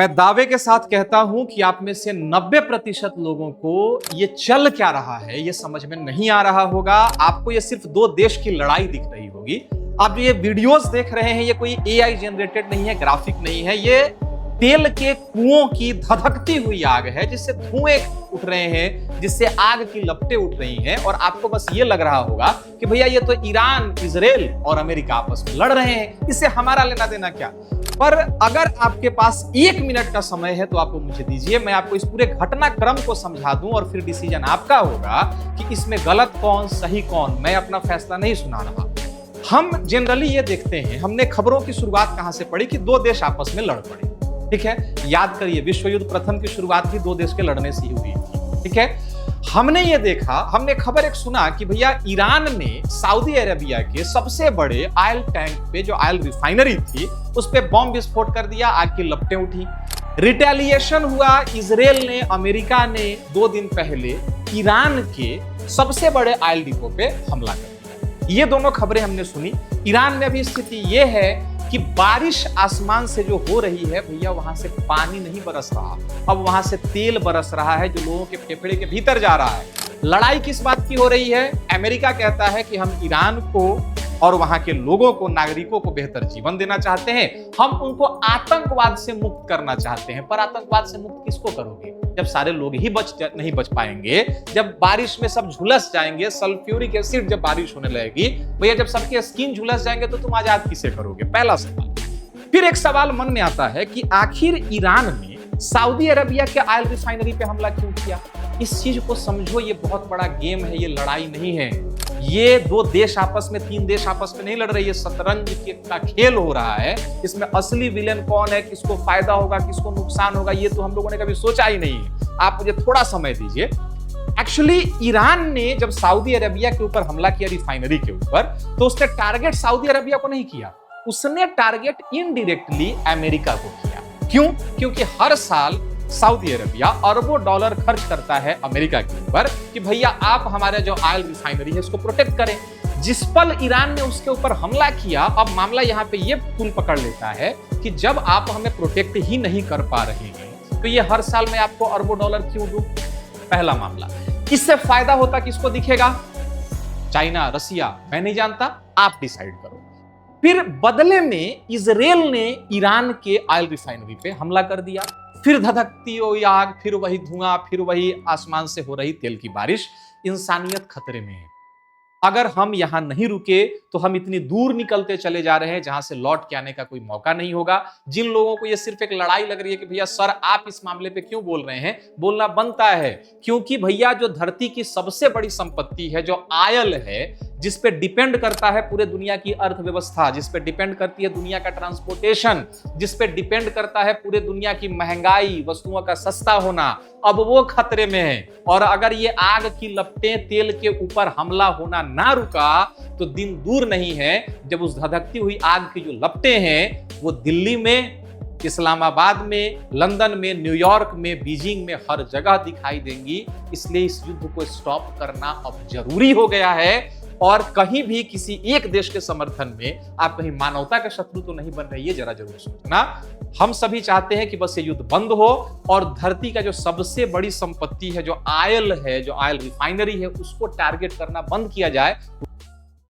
मैं दावे के साथ कहता हूं कि आप में से 90% लोगों को ये चल क्या रहा है ये समझ में नहीं आ रहा होगा। आपको ये सिर्फ दो देश की लड़ाई दिख रही होगी। आप जो ये वीडियोस देख रहे हैं ये कोई एआई जनरेटेड नहीं है, ग्राफिक नहीं है, ये तेल के कुओं की धधकती हुई आग है जिससे धुएं उठ रहे हैं, जिससे आग की लपटें उठ रही हैं। और आपको बस ये लग रहा होगा कि भैया ये तो ईरान, इजराइल और अमेरिका आपस में लड़ रहे हैं, इससे हमारा लेना देना क्या। पर अगर आपके पास 1 मिनट का समय है तो आप मुझे दीजिए, मैं आपको इस पूरे घटनाक्रम को समझा दूं और फिर डिसीजन आपका होगा कि इसमें गलत कौन सही कौन। मैं अपना फैसला नहीं सुना रहा। हम जनरली ये देखते हैं, हमने खबरों की शुरुआत कहां से पढ़ी कि दो देश आपस में लड़ पड़े। ठीक है, याद करिए विश्व युद्ध प्रथम की शुरुआत भी दो देश के लड़ने से ही हुई थी। ठीक है, हमने ये देखा, हमने खबर एक सुना कि भैया ईरान ने सऊदी अरेबिया के सबसे बड़े ऑयल टैंक पे, जो ऑयल रिफाइनरी थी, उस पे बम विस्फोट कर दिया, आग की लपटें उठी। रिटेलिएशन हुआ, इजराइल ने, अमेरिका ने 2 दिन पहले ईरान के सबसे बड़े ऑयल डिपो पे हमला कर दिया। ये दोनों खबरें हमने सुनी। ईरान में अभी स्थिति ये है कि बारिश आसमान से जो हो रही है भैया, वहां से पानी नहीं बरस रहा, अब वहां से तेल बरस रहा है जो लोगों के फेफड़े के भीतर जा रहा है। लड़ाई किस बात की हो रही है? अमेरिका कहता है कि हम ईरान को और वहां के लोगों को, नागरिकों को बेहतर जीवन देना चाहते हैं, हम उनको आतंकवाद से मुक्त करना चाहते हैं। पर आतंकवाद से मुक्त किसको करोगे जब सारे लोग ही नहीं बच पाएंगे, जब बारिश में सब झुलस जाएंगे, सल्फ्यूरिक एसिड जब बारिश होने लगेगी भैया, जब सबके स्किन झुलस जाएंगे तो तुम आजाद किसे करोगे? पहला सवाल। फिर एक सवाल मन में आता है कि आखिर ईरान ने सऊदी अरेबिया के ऑयल रिफाइनरी पे हमला क्यों किया? इस चीज को समझो, ये बहुत बड़ा गेम है, ये लड़ाई नहीं है। ये 2 देश आपस में, 3 देश आपस में नहीं लड़ रहे, ये शतरंज का खेल हो रहा है। इसमें असली विलेन कौन है, किसको फायदा होगा, किसको नुकसान होगा, ये तो हम लोगों ने कभी सोचा ही नहीं है। आप मुझे थोड़ा समय दीजिए। एक्चुअली ईरान ने जब सऊदी अरेबिया के ऊपर हमला किया, रिफाइनरी के ऊपर, तो उसने टारगेट सऊदी अरेबिया को नहीं किया, उसने टारगेट इनडायरेक्टली अमेरिका को किया। क्यों? क्योंकि हर साल सऊदी अरेबिया अरबों डॉलर खर्च करता है अमेरिका के ऊपर कि भैया आप हमारे जो ऑयल रिफाइनरी है इसको प्रोटेक्ट करें। जिस पल ईरान ने उसके ऊपर हमला किया, अब मामला यहां पे ये पुल पकड़ लेता है कि जब आप हमें प्रोटेक्ट ही नहीं कर पा रहे हैं तो ये हर साल मैं आपको अरबों डॉलर क्यों दूं? पहला मामला। इससे फायदा होता किसको दिखेगा? चाइना, रसिया, मैं नहीं जानता, आप डिसाइड करो। फिर बदले में इजराइल ने ईरान के ऑयल रिफाइनरी पे हमला कर दिया, फिर धधकती हुई आग, फिर वही धुआं, फिर वही आसमान से हो रही तेल की बारिश। इंसानियत खतरे में है। अगर हम यहां नहीं रुके तो हम इतनी दूर निकलते चले जा रहे हैं जहां से लौट के आने का कोई मौका नहीं होगा। जिन लोगों को ये सिर्फ एक लड़ाई लग रही है कि भैया सर आप इस मामले पे क्यों बोल रहे हैं, बोलना बनता है, क्योंकि भैया जो धरती की सबसे बड़ी संपत्ति है, जो आयल है, जिस पे डिपेंड करता है पूरे दुनिया की अर्थव्यवस्था, जिस पे डिपेंड करती है दुनिया का ट्रांसपोर्टेशन, जिस पे डिपेंड करता है पूरे दुनिया की महंगाई, वस्तुओं का सस्ता होना, अब वो खतरे में है। और अगर ये आग की लपटें, तेल के ऊपर हमला होना ना रुका तो दिन दूर नहीं है जब उस धधकती हुई आग की जो लपटें हैं वो दिल्ली में, इस्लामाबाद में, लंदन में, न्यूयॉर्क में, बीजिंग में, हर जगह दिखाई देंगी। इसलिए इस युद्ध को स्टॉप करना अब जरूरी हो गया है। और कहीं भी किसी एक देश के समर्थन में आप कहीं मानवता के शत्रु तो नहीं बन रहे, ये जरा जरूर सोचना। हम सभी चाहते हैं कि बस ये युद्ध बंद हो और धरती का जो सबसे बड़ी संपत्ति है, जो ऑयल है, जो ऑयल रिफाइनरी है, उसको टारगेट करना बंद किया जाए।